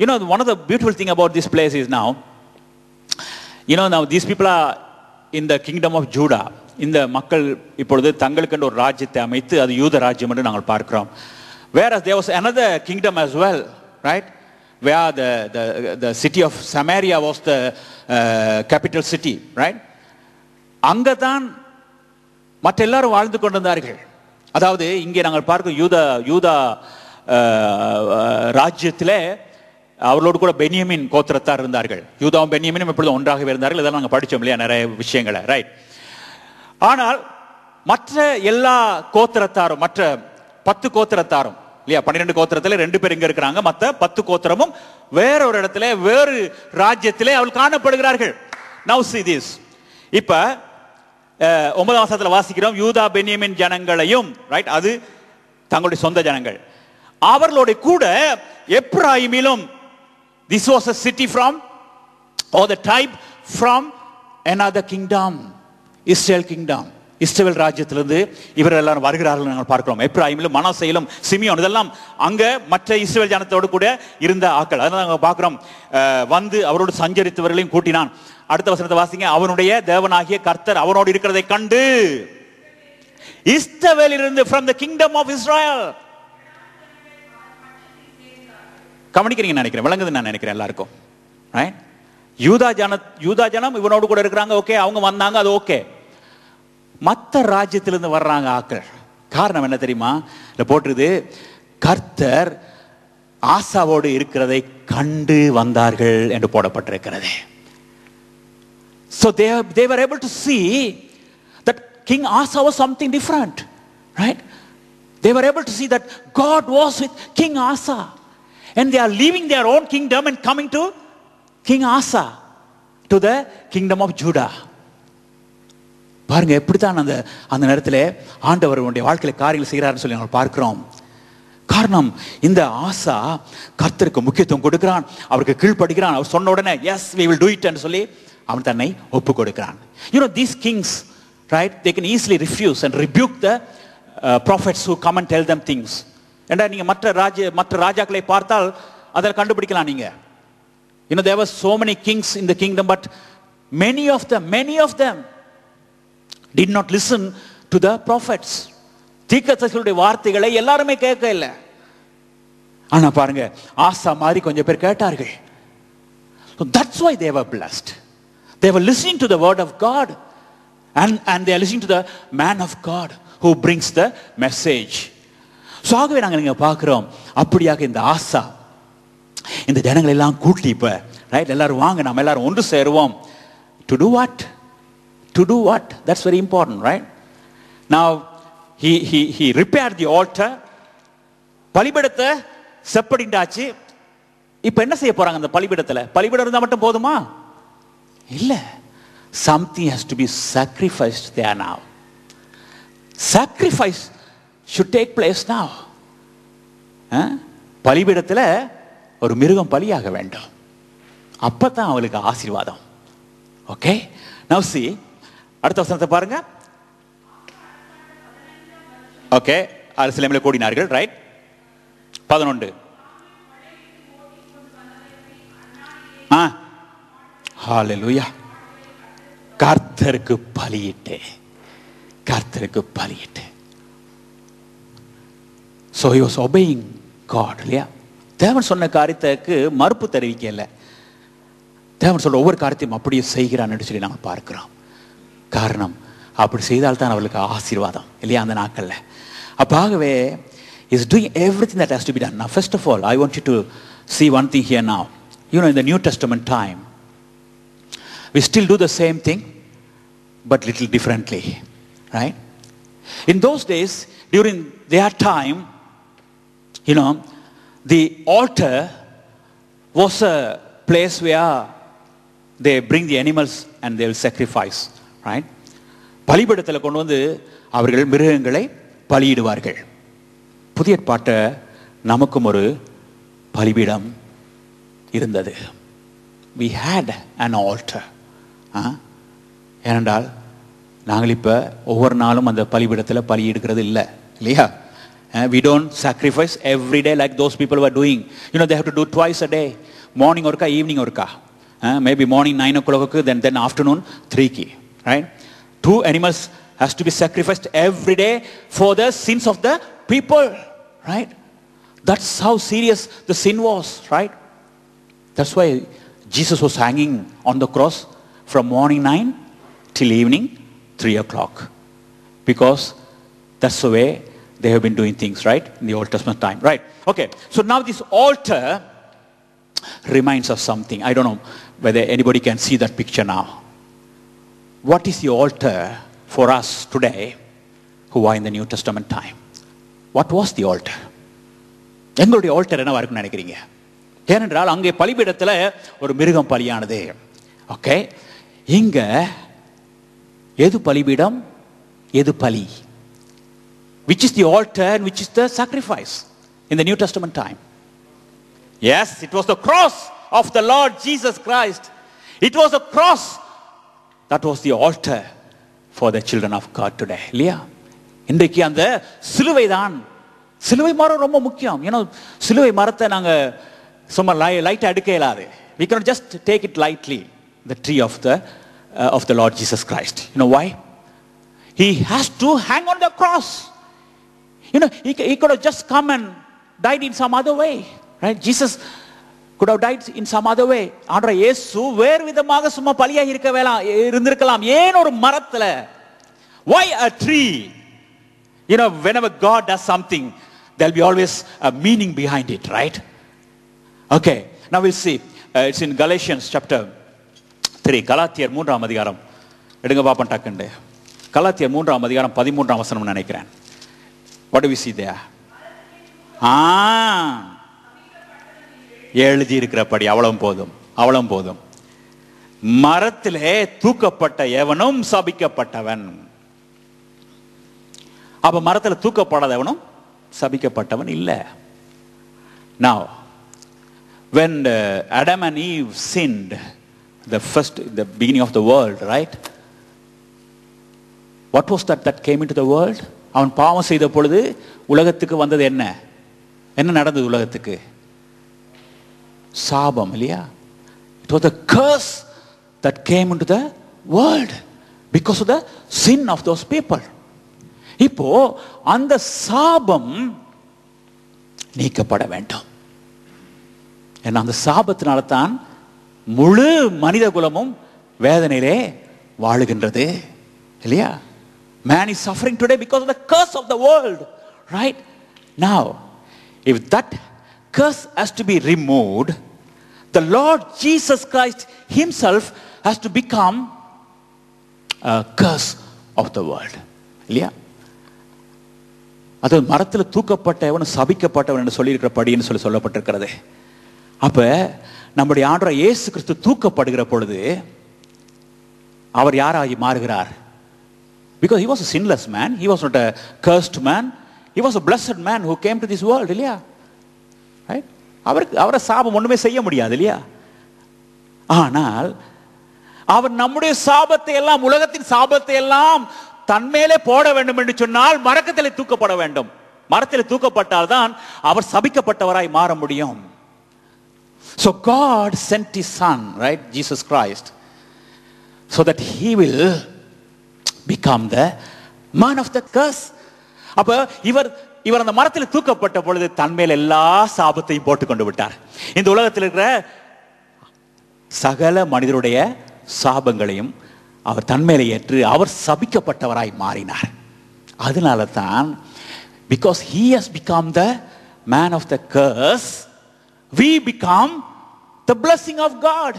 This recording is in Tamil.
One of the beautiful thing about this place is now these people are in the kingdom of Judah. இந்த மக்கள் இப்பொழுது தங்களுக்கென்று ஒரு ராஜ்யத்தை அமைத்து அது யூத ராஜ்யம் என்று நாங்கள் பார்க்கிறோம். Whereas there was another kingdom as well, right? Where the city of Samaria was the capital city, right? அங்கதான் மற்ற எல்லாரும் வாழ்ந்து கொண்டிருந்தார்கள். அதாவது இங்கே நாங்கள் பார்க்க யூதா ராஜ்யத்திலே அவர்களோடு கூட பென்யமின் கோத்திரத்தார் இருந்தார்கள். யூதாவும் பென்யமினும் எப்பொழுதும் ஒன்றாகவே இருந்தார்கள். இதெல்லாம் நாங்கள் படித்தோம் இல்லையா, நிறைய விஷயங்களை, ரைட்? ஆனால் மற்ற எல்லா கோத்திரத்தாரும், மற்ற 10 கோத்திரத்தாரும் இல்லையா, 12 கோத்திரத்தில் 2 பேர் இங்க இருக்கிறாங்க, மற்ற 10 கோத்திரமும் வேற ஒரு இடத்துல வேறு ராஜ்யத்திலே அவள் காணப்படுகிறார்கள். Now see this. இப்ப 9ஆம் வசனத்தில் வாசிக்கிறோம், யூதா பென்யமின் ஜனங்களையும், ரைட், அது தங்களுடைய சொந்த ஜனங்கள், அவர்களோட கூட எப்ராயிமிலும், this was a city from, or the tribe from another kingdom, Israel kingdom, இஸ்ரவேல் ராஜ்யத்திலிருந்து இவர்கள் எல்லாரும் வருகிறார்கள் நாங்கள் பார்க்கிறோம். எப்ராயிமிலும் மனாசேயிலும் சிமியோன், இதெல்லாம் அங்க மற்ற இஸ்ரவேல் ஜனத்தோடு கூட இருந்த ஆட்கள். அதனால நாங்கள் பார்க்கிறோம், வந்து அவரோடு சஞ்சரித்தவர்களையும் கூட்டினான். அடுத்த வசனத்தை வாசிங்க, அவனுடைய தேவனாகிய கர்த்தர் அவனோடு இருக்கிறதை கண்டு, இஸ்ரவேல் இருந்து from the kingdom of Israel. கவனிக்கிறீங்க நினைக்கிறேன், விளங்குது நான் நினைக்கிறேன் எல்லாருக்கும், ரைட்? யூதா ஜனம் இவனோடு கூட இருக்கிறாங்க, ஓகே, அவங்க வந்தாங்க, அது ஓகே. மற்ற ராஜ்யத்திலிருந்து வர்றாங்க ஆக்கள். காரணம் என்ன தெரியுமா? இல்ல போட்டுருது, கர்த்தர் ஆசாவோடு இருக்கிறதை கண்டு வந்தார்கள் என்று போடப்பட்டிருக்கிறது. So they were able to see that King Asa was something different, right? They were able to see that God was with King Asa, and they are leaving their own kingdom and coming to King Asa, to the kingdom of Judah. பாருங்க எப்படித்தான் அந்த நேரத்தில் ஆண்டவர் உடைய வாழ்க்கையில காரியங்கள் செய்கிறார்னு சொல்லி நாங்கள் பார்க்கிறோம். காரணம், இந்த ஆசா கர்த்தருக்கு முக்கியத்துவம் கொடுக்கிறான், அவருக்கு கீழ்ப்படுகிறான். அவர் சொன்ன உடனே S we will do it என்று சொல்லி அவன் தன்னை ஒப்பு கொடுக்கிறான். These kings, right, they can easily refuse and rebuke the prophets who come and tell them things. ஏண்டா நீங்க மற்ற ராஜாக்களை பார்த்தால் அதில் கண்டுபிடிக்கலாம் நீங்க. There were so many kings in the kingdom, but many of them did not listen to the prophets. தீர்க்கதரிசிகளுடைய வார்த்தைகளை எல்லாருமே கேட்க இல்லை. ஆனா பாருங்க, ஆசா மாதிரி கொஞ்சம் பேர் கேட்டார்கள். So that's why they were blessed. They were listening to the word of God, and they are listening to the man of God who brings the message. So ஆகவே நாங்கள் இங்க பார்க்கிறோம், அப்படியாக இந்த ஆசா இந்த ஜனங்களை எல்லாம் கூட்டி, இப்ப ரைட், எல்லாரும் வாங்க நம்ம எல்லாரும் ஒன்று சேருவோம். To do what? To do what? That's very important, right? Now he repaired the altar. பலிபீடத்தை செப்படிண்டாச்சு. இப்ப என்ன செய்ய போறாங்க அந்த பலிபீடத்துல? பலிபீடம் இருந்தா மட்டும் போதுமா? இல்ல, something has to be sacrificed there now. Sacrifice should take place now. பலிபீடத்துல ஒரு மிருகம் பலியாக வேண்டும், அப்பதான் அவளுக்கு ஆசீர்வாதம். ஓகே, now see, அடுத்த வசனத்தை பாருங்க. ஓகே, எருசலேமிலே கூடினார்கள், ரைட்? 11. ஹalleluya, கர்த்தருக்கு பலியிட்டே. So he was obeying God, இல்லையா? தேவன் சொன்ன காரியத்துக்கு மறுப்பு தெரிவிக்கல. தேவன் சொல்ற ஒவ்வொரு காரியத்தையும் அப்படியே செய்கிறான்னு சொல்லி நாங்கள் பார்க்கிறோம். காரணம், அப்படி செய்தால்தான் அவர்களுக்கு ஆசீர்வாதம், இல்லையா? அந்த நாட்கள்ல அப்பாகவே is doing everything that has to be done. Now first of all, I want you to see one thing here now. In the New Testament time, we still do the same thing but little differently, right? In those days, during their time, the altar was a place where they bring the animals and they will sacrifice, right? பலிபீடத்தில் கொண்டு வந்து அவர்கள் மிருகங்களை பலியிடுவார்கள். புதிய ஏற்பாட்டு நமக்கும் ஒரு பலிபீடம் இருந்தது. We had an altar. ஏனென்றால் நாங்கள் இப்ப ஒவ்வொரு நாளும் அந்த பலிபீடத்தில் பலியிடுகிறது இல்லை, இல்லையா? We don't sacrifice every day like those people were doing. They have to do twice a day. Morning ஒருக்கா ஈவினிங் ஒருக்கா, maybe morning 9 o'clock, then afternoon 3 right? 2 animals has to be sacrificed every day for the sins of the people, right? That's how serious the sin was, right? That's why Jesus was hanging on the cross from morning 9 till evening 3 o'clock, because that's the way they have been doing things, right, in the Old Testament time, right? Okay, so now this altar reminds us something. I don't know whether anybody can see that picture now. What is the altar for us today who are in the New Testament time? What was the altar? எங்களுடைய ஆல்டர் என்னவா இருக்குன்னு நினைக்கிறீங்க? ஏனென்றால் அங்கே பலிபீடத்தில் ஒரு மிருகம் பலியானது. ஓகே, இங்க எது பலிபீடம், எது பலி? Which is the altar and which is the sacrifice in the New Testament time? Yes, it was the cross of the Lord Jesus Christ. It was a cross that was the altar for the children of God today. இல்லையா? இன்றைக்கு அந்த சிலுவை தான். சிலுவை மரம் ரொம்ப முக்கியம். சிலுவை மரத்தை நாங்க சும்மா லைட்டா எடுக்க இயலாது. We cannot just take it lightly, the tree of the Lord Jesus Christ. You know why? He has to hang on the cross. He could have just come and died in some other way, right? Jesus could have died in some other way. ஆண்டவர் இயேசு வேறு விதமாக சும்மா பலியா இருந்திருக்கலாம். ஏன் ஒரு மரத்துல? Why a tree? Whenever God does something, there'll be always a meaning behind it, right? Okay, now we'll see. It's in Galatians chapter 3. கலாத்தியர் 3ஆம் அதிகாரம் எடுங்க பாப்போம் டக்குண்டு. கலாத்தியர் 3ஆம் அதிகாரம் 13ஆம் வசனம் நினைக்கிறேன். What do we see there? எழுதி இருக்கிறபடி அவ்வளவும் போதும். மரத்திலே தூக்கப்பட்ட எவனும் சபிக்கப்பட்டவன். அப்ப மரத்தில் தூக்கப்படாதவனும் சபிக்கப்பட்டவன் இல்ல. Now, when Adam and Eve sinned, the beginning of the world, right? What was that came into the world? அவன் பாவம் செய்த பொழுது உலகத்துக்கு வந்தது என்ன நடந்தது உலகத்துக்கு? சாபம், இல்லையா? It was the curse that came into the world because of the sin of those people. இப்போ அந்த சாபம் நீக்கப்பட வேண்டும். ஏன்னா அந்த சாபத்தினால தான் முழு மனித குலமும் வேதனையிலே வாழுகின்றது, இல்லையா? Man is suffering today because of the curse of the world, right? Now, if that curse has to be removed, the Lord Jesus Christ himself has to become a curse of the world, இல்லையா? அது மரத்தில் தூக்கப்பட்டவன் சபிக்கப்பட்டவன் என்று சொல்லியிருக்கிறபடின்னு சொல்லப்பட்டிருக்கிறது. அப்ப நம்முடைய ஆண்டவர் இயேசு கிறிஸ்து தூக்கப்படுகிற பொழுது அவர் யாராகி மாறுகிறார்? Because he was a sinless man, he was not a cursed man, he was a blessed man who came to this world, இல்லையா? Right? அவரை சாபம் ஒண்ணுமே செய்ய முடியாது, இல்லையா? ஆனால் அவர் நம்முடைய சாபத்தை எல்லாம், உலகத்தின் சாபத்தை எல்லாம் தன்மேலே போட வேண்டும் என்று சொன்னால் மரத்திலே தூக்கப்பட வேண்டும். மரத்திலே தூக்கப்பட்டால் தான் அவர் சபிக்கப்பட்டவராய் மாற முடியும். So God sent his son, right, Jesus Christ, so that he will become the man of the curse. அப்ப இவர் அந்த மரத்தில் தூக்கப்பட்ட பொழுது தன்மேல் எல்லா சாபத்தையும் போட்டு கொண்டு விட்டார். இந்த உலகத்தில் இருக்கிற சகல மனிதருடைய சாபங்களையும் அவர் தன்மேலே ஏற்று அவர் சபிக்கப்பட்டவராய் மாறினார். அதனால தான், because he has become the man of the curse, we become the blessing of God.